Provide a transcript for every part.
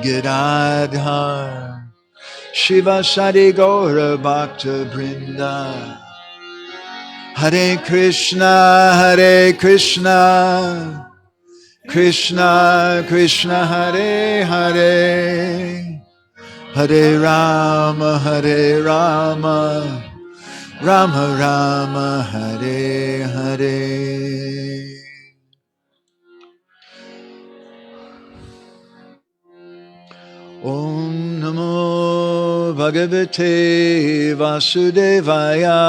Gadadhar Shiva Sadi Gaura Bhakta Brinda Hare Krishna Krishna Krishna Hare Hare Hare Rama Rama Rama Hare Hare. Om Namo Bhagavate Vasudevaya.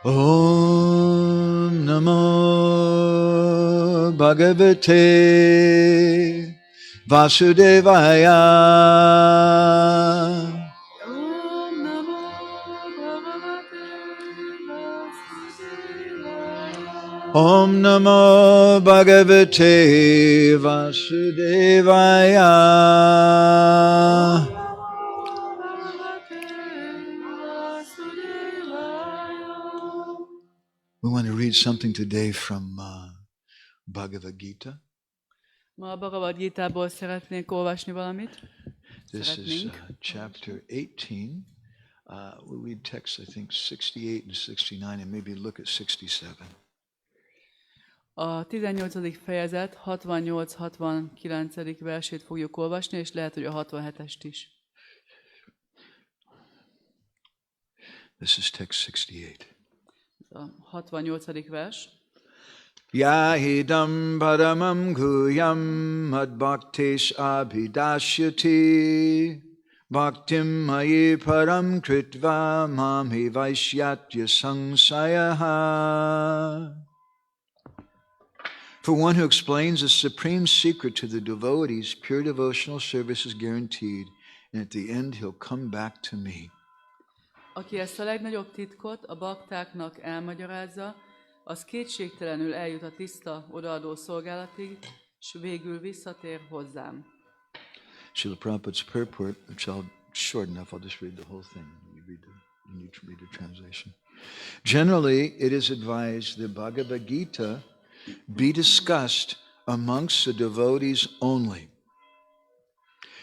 Om Namo Bhagavate Vasudevaya. Om Namo Bhagavate Vasudevaya. We want to read something today from Bhagavad Gita. Ma a Bhagavad Gita-ból szeretnék olvasni valamit. This is chapter 18. We'll read text, I think, 68 and 69, and maybe look at 67. A 18. fejezet 68-69. versét fogjuk olvasni, és lehet, hogy a 67-est is. This is text 68. A 68. vers. Yahidam paramam guyam mad bhaktesh abhidasyati bhaktim mayi param kritva mam hi vaishyatya samsayaha. For one who explains the supreme secret to the devotees, pure devotional service is guaranteed, and at the end he'll come back to me. Aki ezt a legnagyobb titkot a baktáknak elmagyarázza, az kétségtelenül eljut a tiszta, odaadó szolgálatig, és végül visszatér hozzám. Srila Prabhupada's purport, which I'll shorten enough, I'll just read the whole thing. You need to read the translation. Generally, it is advised that Bhagavad Gita be discussed amongst the devotees only.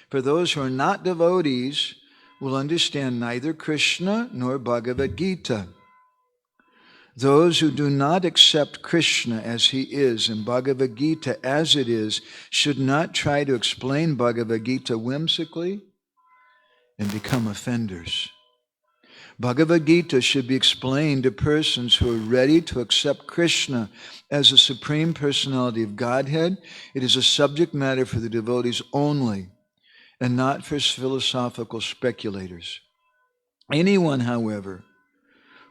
For those who are not devotees will understand neither Krishna nor Bhagavad Gita. Those who do not accept Krishna as he is and Bhagavad Gita as it is should not try to explain Bhagavad Gita whimsically and become offenders. Bhagavad Gita should be explained to persons who are ready to accept Krishna as the Supreme Personality of Godhead. It is a subject matter for the devotees only and not for philosophical speculators. Anyone, however,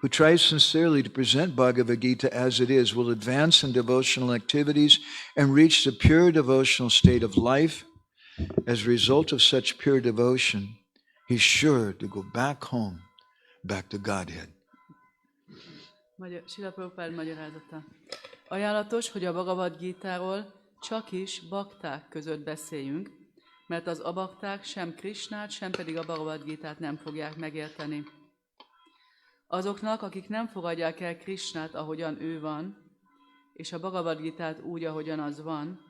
who tries sincerely to present Bhagavad Gita as it is will advance in devotional activities and reach the pure devotional state of life. As a result of such pure devotion, he's sure to go back home, back to Godhead. Srila Prabhupád magyarázata. Ajánlatos, hogy a Bhagavad Gítáról csak is bakták között beszéljünk, mert az abakták sem Krishnát, sem pedig a Bhagavad Gitát nem fogják megérteni. Azoknak, akik nem fogadják el Krishnát, ahogyan ő van, és a Bhagavad Gitát úgy, ahogyan az van,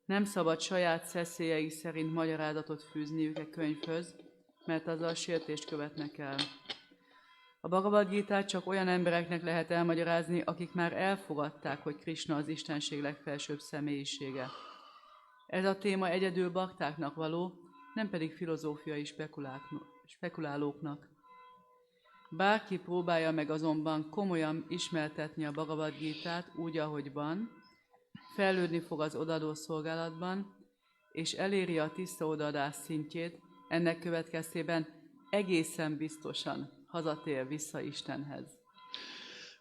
nem szabad saját szeszélyei szerint magyarázatot fűzniük e könyvhöz, mert azzal sértést követnek el. A Bhagavad Gitát csak olyan embereknek lehet elmagyarázni, akik már elfogadták, hogy Krishna az Istenség legfelsőbb személyisége. Ez a téma egyedül baktáknak való, nem pedig filozófiai spekulálóknak. Bárki próbálja meg azonban komolyan ismertetni a Bhagavad Gitát úgy, ahogy van, fejlődni fog az odaadó szolgálatban, és eléri a tiszta odaadás szintjét, ennek következtében egészen biztosan hazatér vissza Istenhez.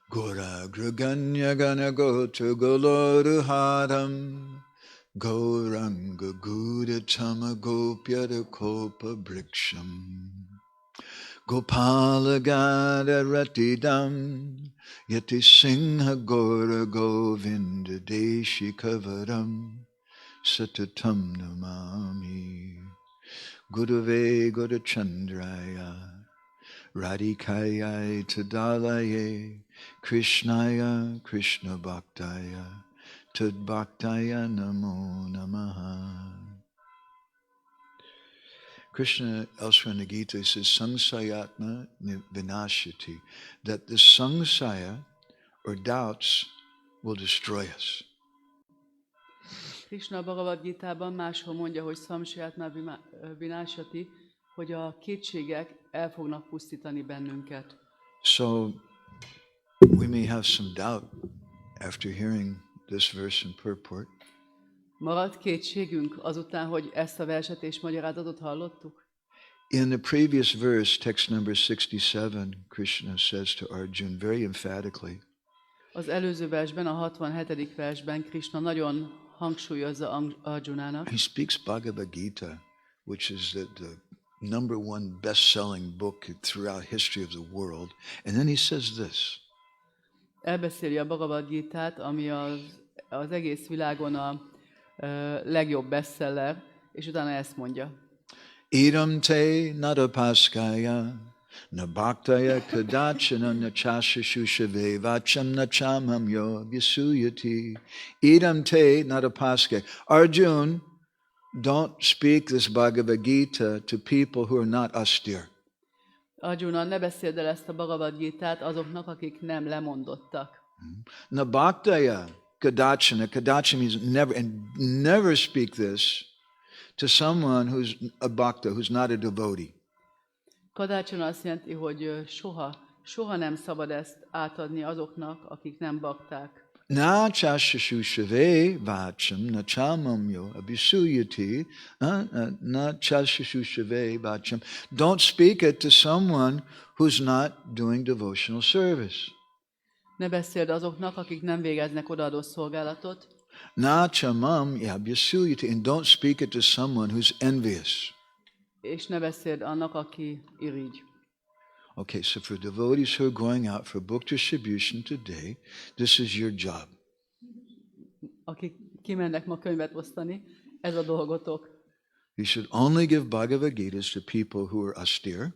Gora graganya gana gota goloruharam Gauranga Guda Chama Gopyada Kopa Briksham Gopala Gada Ratidam Yati Singha Gora Govinda Deshi Kavaram Satatam Namami Gurave Gura Chandraya Radhikaya Tadalaye Krishnaya Krishna Bhaktaya Tad Bhaktaya Namo Namaha. Krishna elsewhere in the Gita says Sangsayatma Vinashati, that the sangsaya or doubts will destroy us. Krishna a Bhagavad Gitában máshol mondja, hogy samsayatma vinashati, hogy a kétségek el fognak pusztítani bennünket. So we may have some doubt after hearing this verse and purport. Maradt kétségünk azután, hogy ezt a verset és magyarázatot hallottuk? In the previous verse, text number 67, Krishna says to Arjuna very emphatically, Az előző versben, a 67. versben Krishna nagyon hangsúlyozza Arjunának. he speaks Bhagavad Gita, which is the number one best-selling book throughout history of the world. And then he says this, Elbeszéli a Bhagavad Gitát, ami az egész világon a legjobb bestseller, és utána ezt mondja. Idam te nadapaskaya na bhaktaya kadachana na chashashushave vacham na chamamyo visuyati. Idam te nadapaskaya. Arjun, don't speak this Bhagavad Gita to people who are not austere. Arjuna, ne beszéld el ezt a Bhagavad Gitát azoknak, akik nem lemondottak. Na bhaktaya kadachana. Kadachana means never, and never speak this to someone who's a bhakta, who's not a devotee. Kadácsona azt jelenti, hogy soha nem szabad ezt átadni azoknak, akik nem bakták. Na chashashushave vacham na chamamyo abhisuyati. Na chashashushave vacham. Don't speak it to someone who's not doing devotional service. Ne beszéld azoknak, akik nem végeznek odaadó szolgálatot. Na chamam abhisuyati. And don't speak it to someone who's envious. És ne beszéld annak, aki irigy. Okay, so for devotees who are going out for book distribution today, this is your job. Akik kimennek ma könyvet osztani, ez a dolgotok. You should only give Bhagavad Gitas to people who are austere,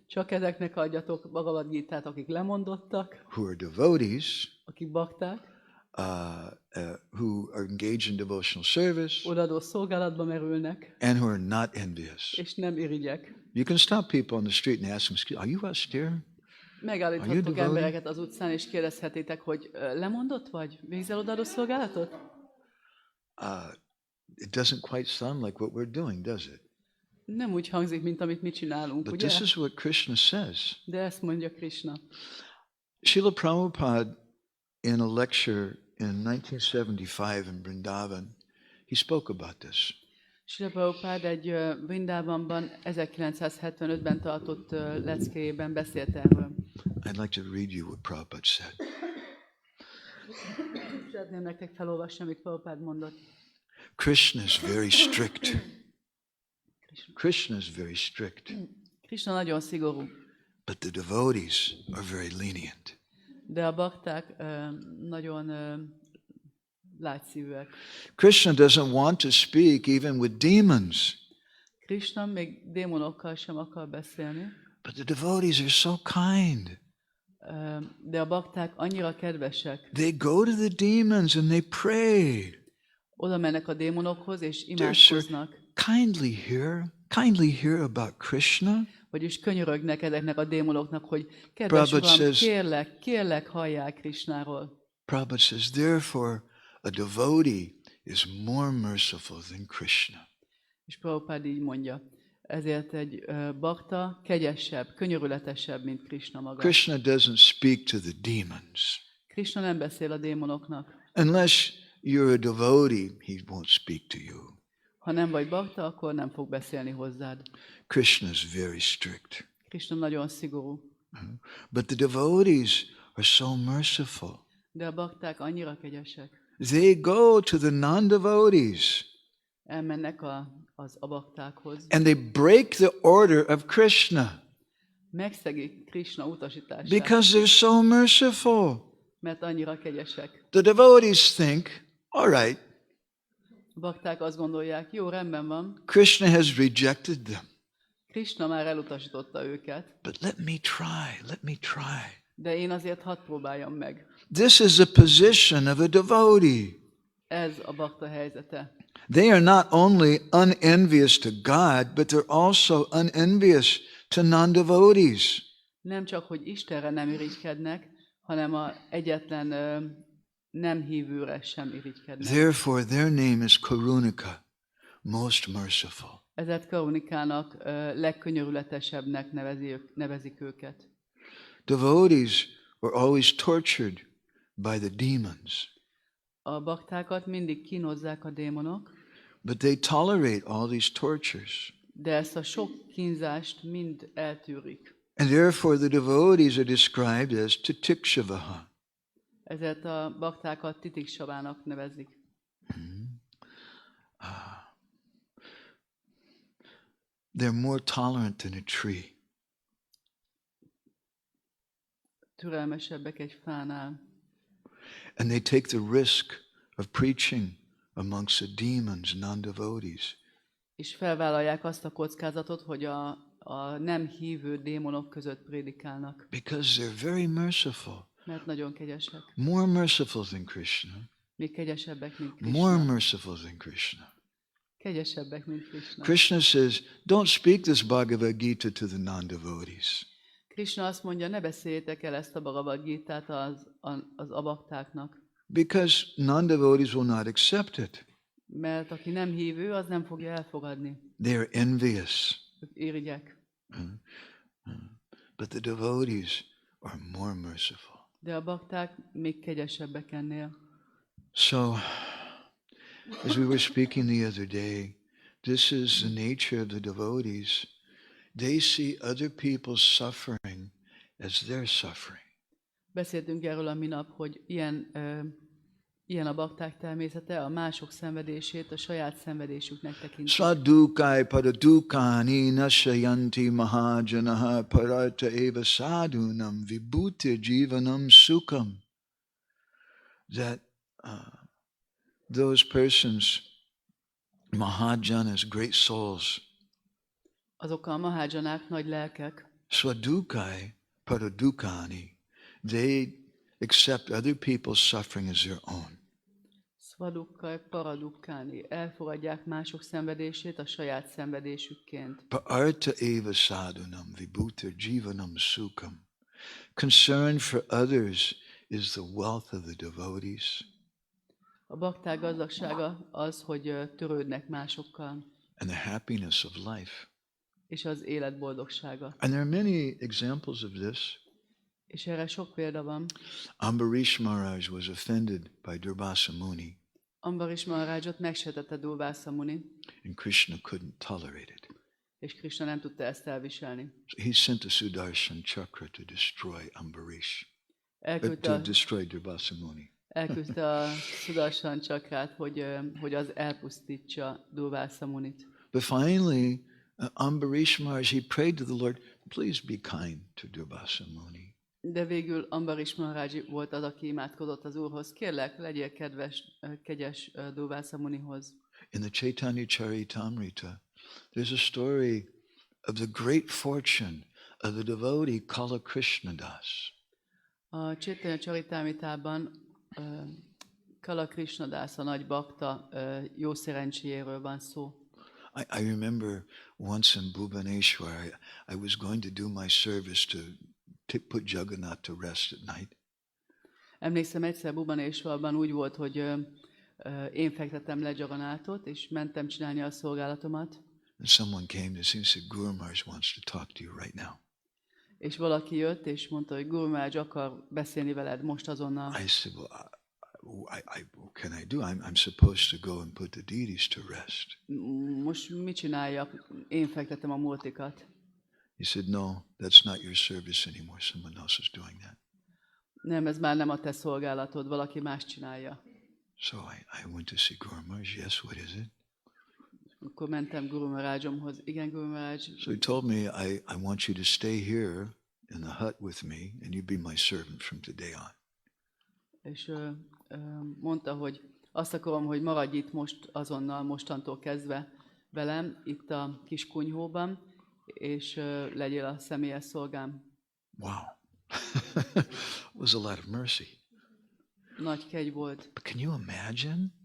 Csak ezeknek adjatok Bhagavad Gitát, akik lemondottak, who are devotees, akik bakták, who are engaged in devotional service, odaadó szolgálatba merülnek, and who are not envious. és nem irigyek. You can stop people on the street and ask them, "Excuse, are you austere?" Megállíthattok embereket az utcán, és kérdezhetitek, hogy lemondott vagy? Végzel odaadó szolgálatot? It doesn't quite sound like what we're doing, does it? Nem úgy hangzik, mint amit mi csinálunk, But ugye? this is what Krishna says. De ezt mondja Krishna. Srila Prabhupada, in a lecture in 1975 in Vrindavan, he spoke about this. Srila Prabhupada egy Vrindavanban 1975-ben tartott leckéjében beszélt erről. I'd like to read you what Prabhupada said. Szeretném nektek felolvasni, amit Prabhupada mondott. Krishna is very strict. Krishna is very strict. Krishna nagyon szigorú, But the devotees are very lenient. de a bakták nagyon lágyszívűek. Krishna doesn't want to speak even with demons. Krishna még démonokkal sem akar beszélni, But the devotees are so kind. de a bakták annyira kedvesek. They go to the demons and they pray. Oda mennek a démonokhoz, és Dear sir, imádkoznak. kindly hear about Krishna. Vagyis könyörögnek ezeknek a démonoknak, hogy kedves Prabhupada Uram, says- kérlek, halljál Krishnáról. Prabhupada says, therefore, a devotee is more merciful than Krishna. És Prabhupada így mondja, ezért egy bakta kegyesebb, könyörületesebb, mint Krishna maga. Krishna doesn't speak to the demons. Krishna nem beszél a démonoknak. Unless you're a devotee, he won't speak to you. Ha nem vagy bakta, akkor nem fog beszélni hozzád. Krishna is very strict. Krishna nagyon szigorú. But the devotees are so merciful. De a bakták annyira kegyesek. They go to the non-devotees Elmennek az abaktákhoz. and they break the order of Krishna Megszegik Krishna utasítását, because they're so merciful. mert annyira kegyesek. The devotees think, all right, A bakták azt gondolják, jó, rendben van, Krishna has rejected them, Krishna már elutasította őket, but let me try. De én azért hadd próbáljam meg. This is the position of a devotee. Ez a bakta helyzete. They are not only unenvious to God, but they're also unenvious to non-devotees. Nem csak, hogy Istenre nem irigykednek, hanem a egyetlen nem hívőre sem irigykednek. Therefore, their name is Karunika, most merciful. Ezért Karunikának legkönyörületesebbnek nevezik őket. Devotees were always tortured by the demons, A baktákat mindig kínozzák a démonok, but they tolerate all these tortures. de ezt a sok kínzást mind eltűrik. And therefore, the devotees are described as titikshavaha. Ezért a baktákat titiksavának nevezik. They're more tolerant than a tree. Türelmesebbek egy fánál. And they take the risk of preaching amongst the demons, non-devotees. És felvállalják azt a kockázatot, hogy a nem hívő démonok között prédikálnak. Because they're very merciful. Mert nagyon kegyesek. More merciful than Krishna. Még kegyesebbek, mint More Krishna. merciful than Krishna. Kegyesebbek, mint Krishna. Krishna says, don't speak this Bhagavad Gita to the non-devotees. Krishna azt mondja, ne beszéljétek el ezt a Bhagavad Gitát az abaktáknak. Because non-devotees will not accept it. Mert aki nem hívő, az nem fogja elfogadni. They are envious. Ők irigyek. But the devotees are more merciful. De a bakták még kegyesebbek ennél. So, as we were speaking the other day, this is the nature of the devotees. They see other people's suffering as their suffering. Beszéltünk erről a minap, hogy ilyen a bakták természete, a mások szenvedését a saját szenvedésüknek tekintik. Sadukai paradukani nashayanti mahajanaha parata eva sadhunam vibhuti jivanam sukham. That those persons, mahajanas, great souls, Azok a mahádzsanák, nagy lelkek, swadukai paradukani, they accept other people's suffering as their own. szvadukkal, paradukkáni, elfogadják mások szenvedését a saját szenvedésükként. Parta eva sadhunam vibhuti jivanam sukham. Concern for others is the wealth of the devotees. A bakták gazdagsága az, hogy törődnek másokkal, And the happiness of life. és az élet boldogsága. And there are many examples of this. És erre sok példa van. Ambarish Maharaj was offended by Durvasa Muni, Ambarish Maharajot megsértette Durvasa Muni, and Krishna couldn't tolerate it. és Krishna nem tudta ezt elviselni. So he sent a Sudarshan Chakra to destroy Ambarish, Elküldte to a, destroy Durvasa Muni. elküldte a Sudarshan Chakrát, hogy az elpusztítsa Durvasa Munit. But finally, Ambarish Maharaj, he prayed to the Lord, please be kind to Durvasa Muni. De végül Ambarish Maharaj volt az, aki imádkozott az Úrhoz. Kérlek, legyél kegyes Durvasa Munihoz. In the Chaitanya Charitamrita, there's a story of the great fortune of the devotee Kala Krishnadas. A Chaitanya Charitamritában Kala Krishnadas, a nagy bakta jó szerencséjéről van szó. I remember once in Bhubaneswar, I was going to do my service to put Jagannath to rest at night. Emlékszem, egyszer Bhubaneswarban úgy volt, hogy én fektettem le Jagannathot, és mentem csinálni a szolgálatomat. And someone came to see and said, Guru Maharaj wants to talk to you right now. És valaki jött, és mondta, hogy Guru Maharaj akar beszélni veled most azonnal. I said, well, what can I do? I'm supposed to go and put the deities to rest. Most mit csináljak? Én fektetem a multikat. He said, no, that's not your service anymore. Someone else is doing that. Nem, ez már nem a te szolgálatod, valaki más csinálja. So I went to see Guru Maharaj. Yes, what is it? Akkor mentem Guru Maharajomhoz. Igen, Guru Maharaj. So he told me, I want you to stay here in the hut with me, and you be my servant from today on. És mondta, hogy azt akarom, hogy maradj itt most azonnal, mostantól kezdve velem, itt a kis kunyhóban, és legyél a személyes szolgám. Wow. was a lot of mercy. Nagy kegy volt. But can you imagine?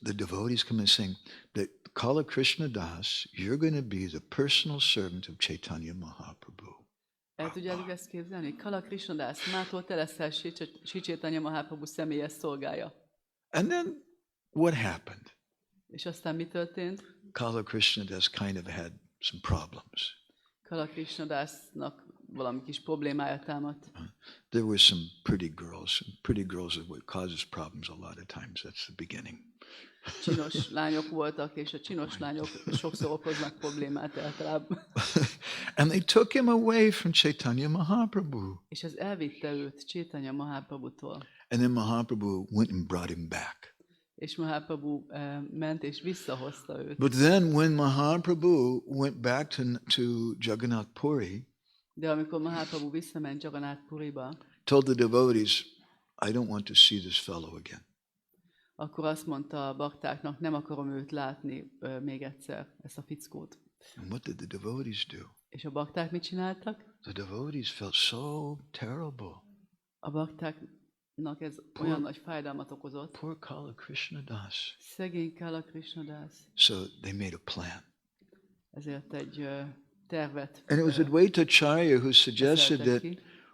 The devotees come and saying that Kala Krishna Das, you're going to be the personal servant of Chaitanya Mahaprabhu. El tudjátok ezt képzelni? Kala Krishna Das, mától te leszel Sri Chaitanya Mahaprabhu személyes szolgája. And then what happened? És aztán mi történt? Kala Krishna Das kind of had some problems. Kala Krishna Dasnak valami kis problémája támadt. There were some pretty girls. Pretty girls are what causes problems a lot of times. That's the beginning. Csinos lányok voltak, és a csinos lányok sokszor okoznak problémát általában. And they took him away from Chaitanya Mahaprabhu. És ez elvitte őt Chaitanya Mahaprabhutól. And then Mahaprabhu went and brought him back. És Mahaprabhu ment és visszahozta őt. But then when Mahaprabhu went back to Jagannath Puri, De amikor Mahaprabhu visszament Jagannath Puriba, told the devotees, I don't want to see this fellow again. akkor azt mondta a baktáknak, nem akarom őt látni még egyszer, ezt a fickót. And what did the devotees do? És a bakták mit csináltak? The devotees felt so terrible. A baktáknak ez olyan nagy fájdalmat okozott. Poor Kala Krishna Das. Szegény Kala Krishna Das. So they made a plan. Ezért egy tervet And it was Advaita Acharya who suggested that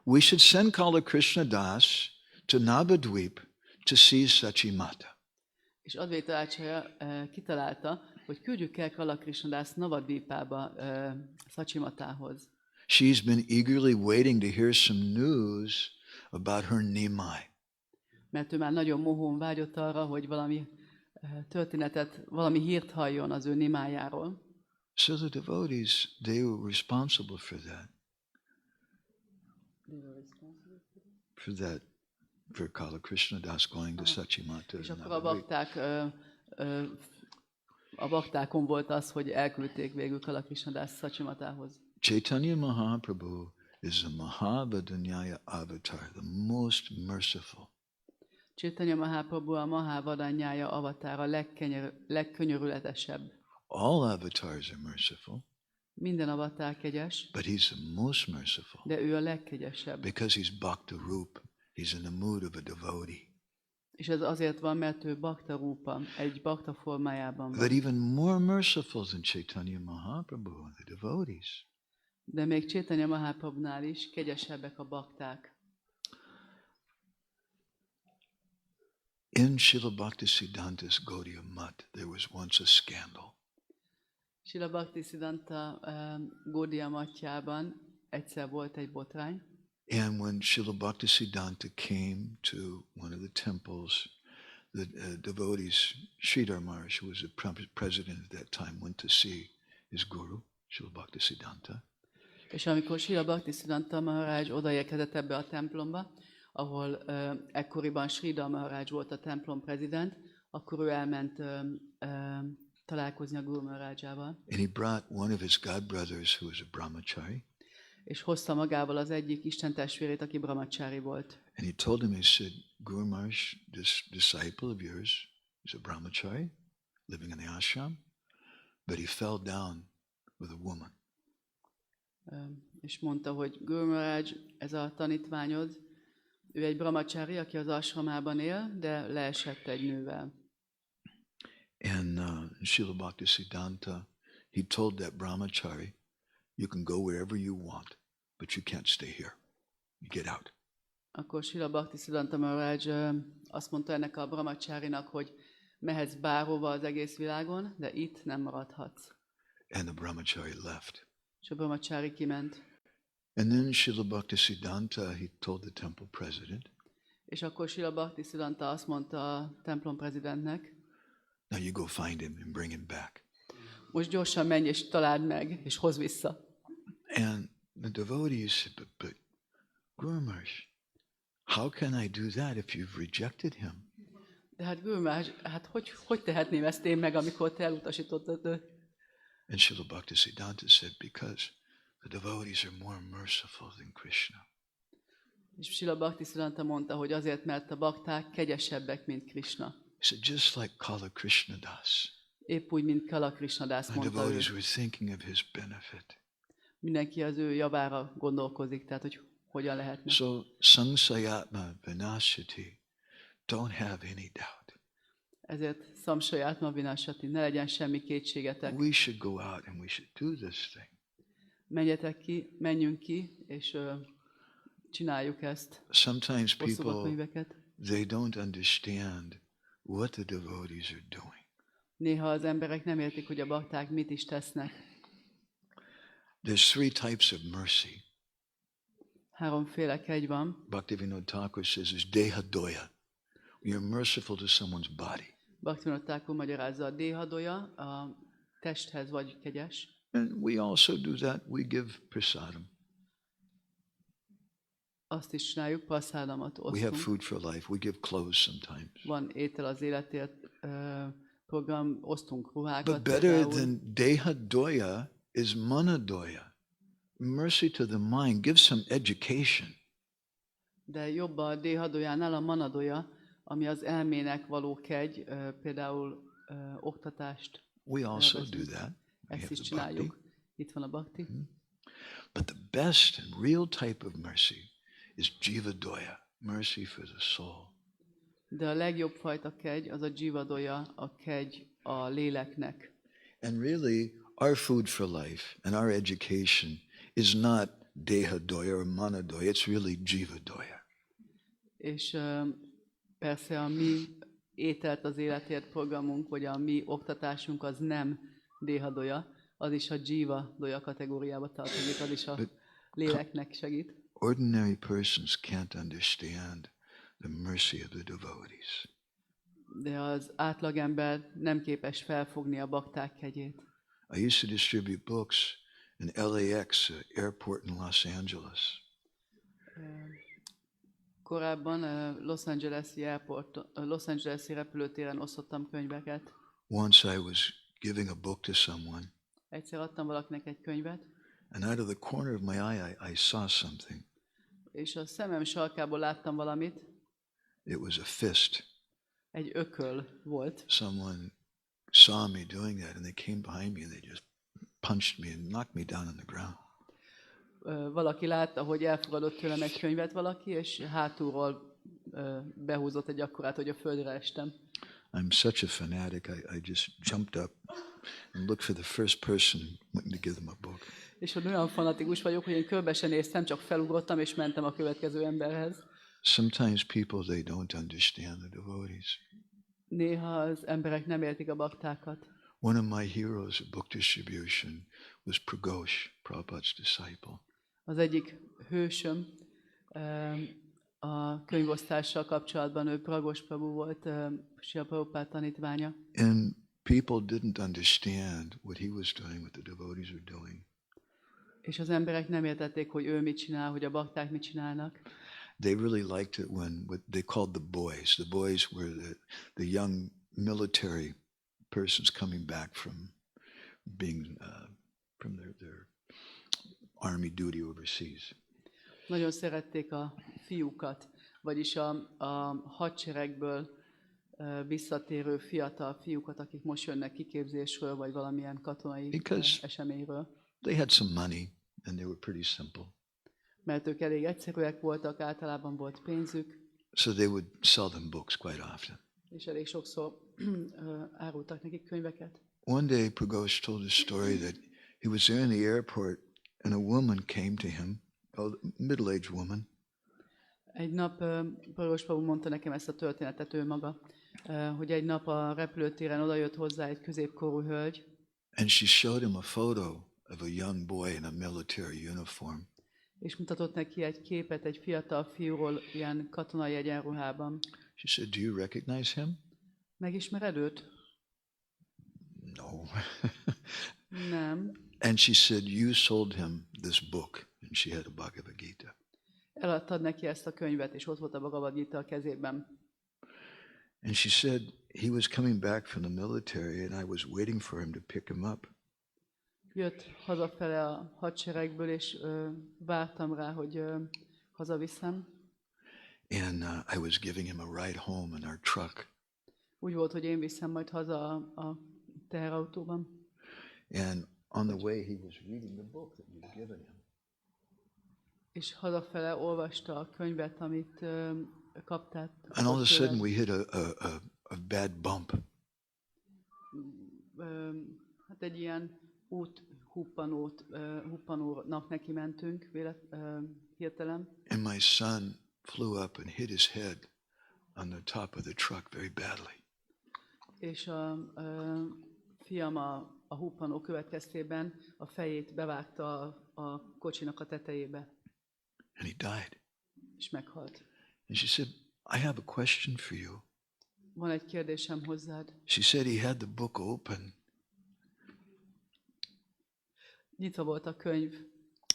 we should send Kala Krishna Das to Navadvip to see Sachimata. És Advaita Acharya kitalálta, hogy küldjük el Kala Krishna Das Navadvipába Sachimatához. She's been eagerly waiting to hear some news about her Nimai. Mert ő már nagyon mohón vágyott arra, hogy valami történetet, valami hírt halljon az ő nimájáról. So the devotees, they were responsible for that. For Kala Krishna Das going to Sachimata. És akkor a baktákon volt az, hogy elküldték végül Kala Krishna Das Sachimatához. Chaitanya Mahaprabhu is the Mahavadanyaya avatar, the most merciful. Chaitanya Mahaprabhu a Mahavadanyaya avatára legkönyörületesebb. All avatars are merciful. Minden avatár kegyes, but he's the most merciful. de ő a legkegyesebb. Because he's Bhakta Rup, he's in the mood of a devotee. És ez azért van, mert ő Bhakta Rupa, egy Bhakta formájában van. But even more merciful than Chaitanya Mahaprabhu, the devotees. De még Chaitanya Mahaprabhunál is kegyesebbek a bakták. In Srila Bhaktisiddhanta's Gaudiya Mat, there was once a scandal. Srila Bhaktisiddhanta Gaudiya Matjában egyszer volt egy botrány. And when Srila Bhaktisiddhanta came to one of the temples, the devotees, Sridhar Maharaj, who was the president at that time, went to see his guru, Srila Bhaktisiddhanta. És amikor Srila Bhaktisiddhanta Maharaj odaérkezett ebbe a templomba, ahol ekkoriban Sridhar Maharaj volt a templom prezident, akkor ő elment találkozni a Guru Maharajával. And he brought one of his godbrothers who was a brahmachari. És hozta magával az egyik istentestvérét, aki brahmachari volt. And he told him, he said, Guru Maharaj, this disciple of yours is a brahmachari, living in the ashram, but he fell down with a woman. És mondta, hogy Guru Maharaj, ez a tanítványod, ő egy brahmachari, aki az ashramában él, de leesett egy nővel. And Srila Bhaktisiddhanta, he told that brahmachari, you can go wherever you want, but you can't stay here. You get out. Akkor Srila Bhaktisiddhanta Maharaj azt mondta ennek a brahmacharinak, hogy mehetsz bárhova az egész világon, de itt nem maradhatsz. And the brahmachari left. És a brahmachari kiment. And then Srila Bhaktisiddhanta, he told the temple president, és akkor Srila Bhaktisiddhanta azt mondta a templom prezidentnek, now you go find him and bring him back. most gyorsan menj és találd meg, és hozz vissza. And the devotees said, but Guru Maharaj, how can I do that if you've rejected him? De hát Guru Maharaj, hát hogy tehetném ezt én meg, amikor te elutasítottad őt? And Srila Bhaktisiddhanta said, because the devotees are more merciful than Krishna. És Srila Bhaktisiddhanta mondta, hogy azért, mert a bakták kegyesebbek, mint Krishna. He said, just like Kala Krishna Das. Épp úgy, mint Kala Krishna Das The mondta devotees ő. were thinking of his benefit. Mindenki az ő javára gondolkozik, tehát hogy hogyan lehetne. So, sangsayatma vinashati, don't have any doubt. Ezért samsajatma vinasati, ne legyen semmi kétségetek. We should go out and we should do this thing. Menjünk ki, és csináljuk ezt. Sometimes Osszuk a people, könyveket. they don't understand what the devotees are doing. Néha az emberek nem értik, hogy a bakták mit is tesznek. There's three types of mercy. Háromféle kegy van. Bhaktivinoda Thakur says is dehadoya. You're merciful to someone's body. Bhaktivinoda Thakur magyarázza, a déhadoya, a testhez vagy kegyes. And we also do that. We give prasadam. Azt is csináljuk, prasadamot We have osztunk. food for life. We give clothes sometimes. Van étel az életért program, osztunk ruhákat. But better például. than dehadoya is manadoya. Mercy to the mind. Give some education. De jobb a déhadoyánál a manadoya, ami az elmének való kegy, például oktatást. We also do tervezünk. that. We Ezt have is the csináljuk. bhakti. Itt van a bhakti. But the best and real type of mercy is jivadoya. Mercy for the soul. De a legjobb fajta kegy az a jivadoya, a kegy a léleknek. And really, our food for life and our education is not dehadoya or manadoya. It's really jivadoya. És persze a mi ételt az életért programunk, vagy a mi oktatásunk az nem déhadoya, az is a jiva doya kategóriába tartozik, az is a léleknek segít. Ordinary persons can't understand the mercy of the devotees. De az átlagember nem képes felfogni a bakták kegyét. I used to distribute books in LAX airport in Los Angeles. Korábban Los Angeles-i repülőtéren osztottam könyveket. Once I was giving a book to someone, Egyszer adtam valakinek egy könyvet, and out of the corner of my eye, I saw something. és a szemem sarkából láttam valamit, It was a fist. egy ököl volt. Someone saw me doing that, and they came behind me and they just punched me and knocked me down on the ground. Valaki látta, hogy elfogadott tőlem egy könyvet valaki, és hátulról behúzott egy akkorát, hogy a földre estem. I'm such a fanatic, I just jumped up and looked for the first person wanting to give them a book. És olyan fanatikus vagyok, hogy én körbe se néztem, csak felugrottam, és mentem a következő emberhez. Sometimes people, they don't understand the devotees. Néha az emberek nem értik a baktákat. One of my heroes of book distribution was Pragosh, Prabhupada's disciple. Az egyik hősöm a könyvosztással kapcsolatban, ő Pragos Prabhu volt, Srila Prabhupád tanítványa. And people didn't understand what he was doing, what the devotees were doing. És az emberek nem értették, hogy ő mit csinál, hogy a bakták mit csinálnak. They really liked it when what they called the boys. The boys were the young military persons coming back from being from their army duty overseas. Nagyon szerették a fiúkat, vagyis a hadseregből visszatérő fiatal fiúkat, akik most jönnek kiképzésről, vagy valamilyen katonai eseményről. They had some money and they were pretty simple. Mert ők elég egyszerűek voltak, általában volt pénzük. So they would sell them books quite often. És elég sokszor árultak nekik könyveket. One day Pragosh told a story that he was there in the airport and a woman came to him, a middle-aged woman. Egy nap Pragos Prabhu mondta nekem ezt a történetet ő maga, hogy egy nap a repülőtéren odajött hozzá egy középkorú hölgy. And she showed him a photo of a young boy in a military uniform. És mutatott neki egy képet egy fiatal fiúról ilyen katonai egyenruhában. She said, "Do you recognize him?" Megismered őt? No. Nem. And she said, "You sold him this book." And she had a Bhagavad Gita. Eladtad neki ezt a könyvet, és ott volt a Bhagavad Gita a kezében. And she said, he was coming back from the military and I was waiting for him to pick him up. Jött hazafele a hadseregből, és vártam rá, hogy hazaviszem. And I was giving him a ride home in our truck. Úgy volt, hogy én viszem majd haza a teherautóban. And on the way he was reading the book that we'd given him. És hazafele olvasta a könyvet, amit kaptál. And all of a sudden we hit a bad bump. Hát egy ilyen huppanónak neki mentünk, hirtelen. And my son flew up and hit his head on the top of the truck very badly. És a fiam a huppanó következtében a fejét bevágta a kocsinak a tetejébe. And he died. És meghalt. And she said, I have a question for you. Van egy kérdésem hozzád. She said he had the book open Nyitva volt a könyv.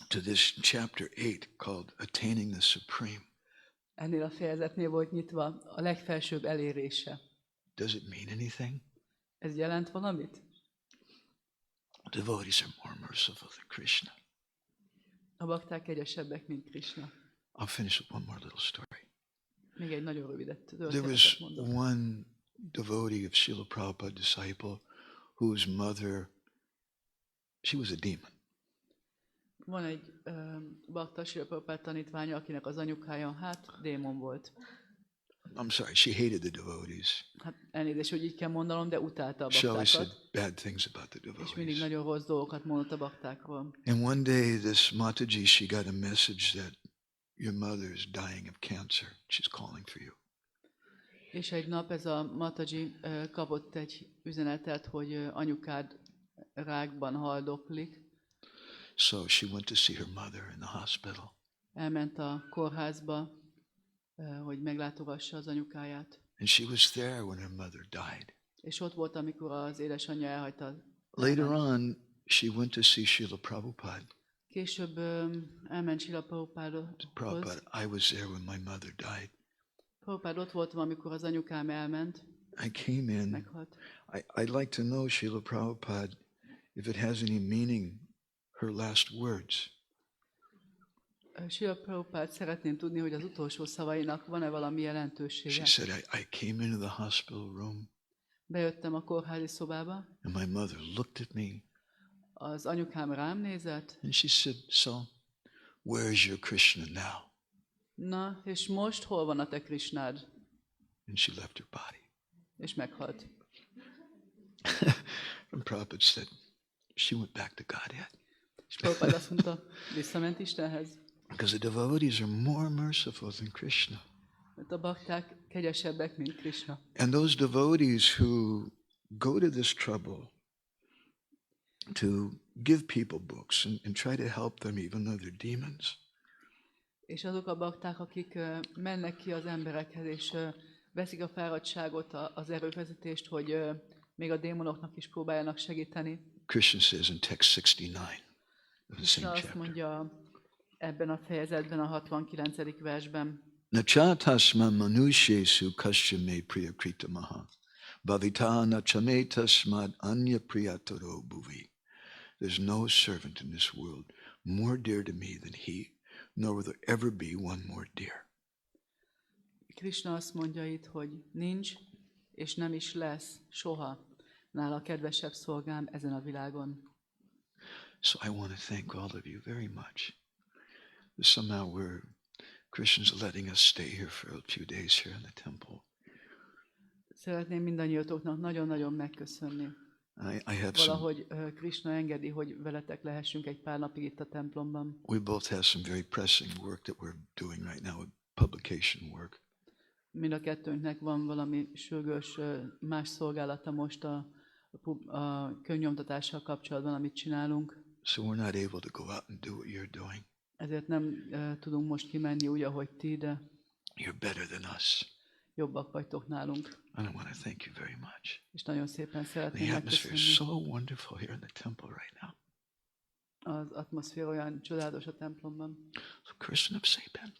to this chapter 8 called Attaining the Supreme. Ennél a fejezetnél volt nyitva a legfelsőbb elérése. Does it mean anything? Ez jelent valamit? Devotees are more merciful than Krishna. A bakták kegyesebbek, mint Krishna. I'll finish with one more little story. Még egy nagyon rövidet There történetet was mondom. one devotee of Srila Prabhupada disciple whose mother, she was a demon. Van egy bakta Srila Prabhupád tanítványa, akinek az anyukája, hát démon volt. I'm sorry, she hated the devotees. Hát elnézést, hogy így kell mondanom, de utálta a She always said baktákat. bad things about the És mindig devotees. nagyon rossz dolgokat mondott a baktákról. And one day this Mataji, she got a message that your mother is dying of cancer. She's calling for you. És egy nap ez a Mataji kapott egy üzenetet, hogy anyukád rákban haldoklik. So she went to see her mother in the hospital. Elment a kórházba, hogy meglátogassa az anyukáját. And she was there when her mother died. És ott volt, amikor az édesanyja elhagyta. Later on, she went to see Srila Prabhupada. Később elment Srila Prabhupádhoz. Prabhupada, I was there when my mother died. Prabhupád, ott voltam, amikor az anyukám elment, I came in. meghalt. I'd like to know, Srila Prabhupada, if it has any meaning, her last words. Srila Prabhupád, szeretném tudni, hogy az utolsó szavainak van-e valami jelentősége. She said, I came into the hospital room Bejöttem a kórházi szobába, and my mother looked at me az anyukám rám nézett, and she said, so where is your Krishna now? na, és most hol van a te Krishnád? And she left her body. És meghalt. And Prabhupada said, she went back to Godhead. És Prabhupád azt mondta, visszament Istenhez. Because the devotees are more merciful than Krishna. Mert a bakták kegyesebbek, mint Krishna. And those devotees who go to this trouble to give people books and try to help them even though they're demons, És azok a bakták, akik mennek ki az emberekhez, és veszik a fáradtságot, az erőfeszítést, hogy még a démonoknak is próbáljanak segíteni. Krishna says in text 69 of the Krishna same azt chapter, mondja ebben a fejezetben, a 69. versben, Nachatasma manushesu kasya me priyakritamaha bhavita nachametasmad anya priyataro bhuvi. There's no servant in this world more dear to me than he, nor will there ever be one more dear. Krishna azt mondja itt, hogy nincs, és nem is lesz soha nála kedvesebb szolgám ezen a világon. So I want to thank all of you very much. Somehow Krishna's letting us stay here for a few days here in the temple. Szeretném mindannyiatoknak nagyon-nagyon megköszönni. I have some, Valahogy Krishna engedi, hogy veletek lehessünk egy pár napig itt a templomban. we both have some very pressing work that we're doing right now, with publication work. Mind a kettőnknek van valami sürgős más szolgálata most a könyvnyomtatással kapcsolatban, amit csinálunk. So we're not able to go out and do what you're doing. Ezért nem tudunk most kimenni úgy, ahogy ti, de You're better than us. jobbak vagytok nálunk. And I want to thank you very much. És nagyon szépen The szeretném atmosphere is megköszönni. so wonderful here in the temple right now. Az atmoszféra olyan csodálatos a templomban. So Krishna Saban.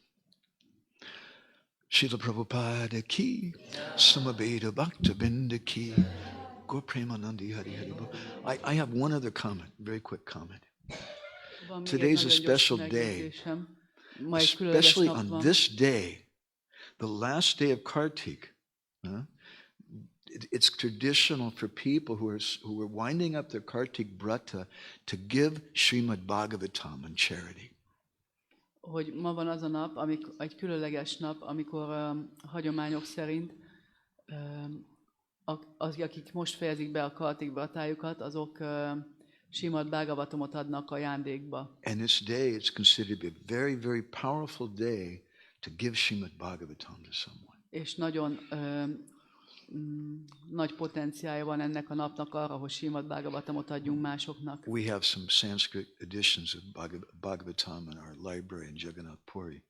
Srila Prabhupada ki, Samaveda Bhakta Binda ki, Gaur Premanandi Hari Hari Bol. I have one other comment, very quick comment. Van még Today's egy a nagyon gyors special day. megjegyzésem. Ma egy különleges Especially nap on van. this day, the last day of Kartik. It's traditional for people who are winding up their Kartik Brata to give Srimad Bhagavatam in charity. hogy ma van az a nap, egy különleges nap, amikor hagyományok szerint akik most fejezik be a Kartik Vratájukat, azok Srimad Bhagavatamot adnak ajándékba. And this day is considered to be a very, very powerful day to give Srimad Bhagavatam to someone. És nagyon nagy potenciálja van ennek a napnak arra, hogy Srimad Bhagavatamot adjunk másoknak. We have some Sanskrit editions of Bhagavatam in our library in Jagannath Puri.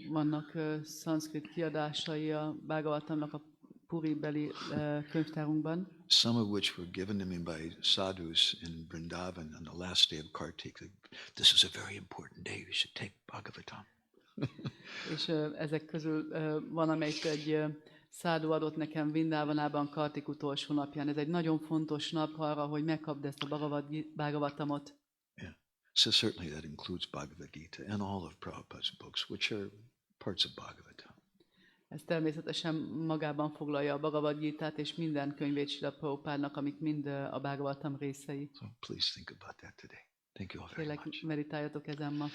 Vannak szanszkrit kiadásai a Bhagavatamnak a Puri-beli könyvtárunkban. Some of which were given to me by sadhus in Vrindavan on the last day of Kartik. This is a very important day. You should take Bhagavatam. És ezek közül van, amelyik egy szádu adott nekem Vrindavanában Kartik utolsó napján. Ez egy nagyon fontos nap arra, hogy megkapd ezt a Bhagavatamot. Yeah. So certainly that includes Bhagavad Gita and all of Prabhupada's books, which are parts of Bhagavatam. Ez természetesen magában foglalja a Bhagavad Gitát és minden könyvét Srila Prabhupádnak, amik mind a Bhagavatam részei. So please think about that today. Thank you all very Kérlek, much. meditáljatok ezen ma.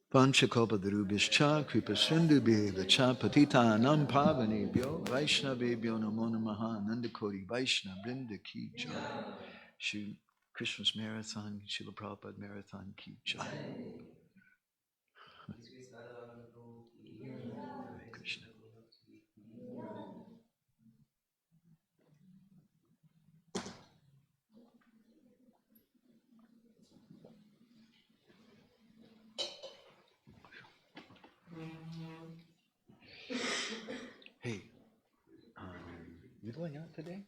Panchakalpatarubhyascha kripa sindhubheva patitanam pavanebhyo vaishnavebhyo namo namaha nandakoti vaishnav brinda ki jai. Shri Krishna's marathon, Srila Prabhupada marathon ki jai. Hare Krishna. Hey, you going out today?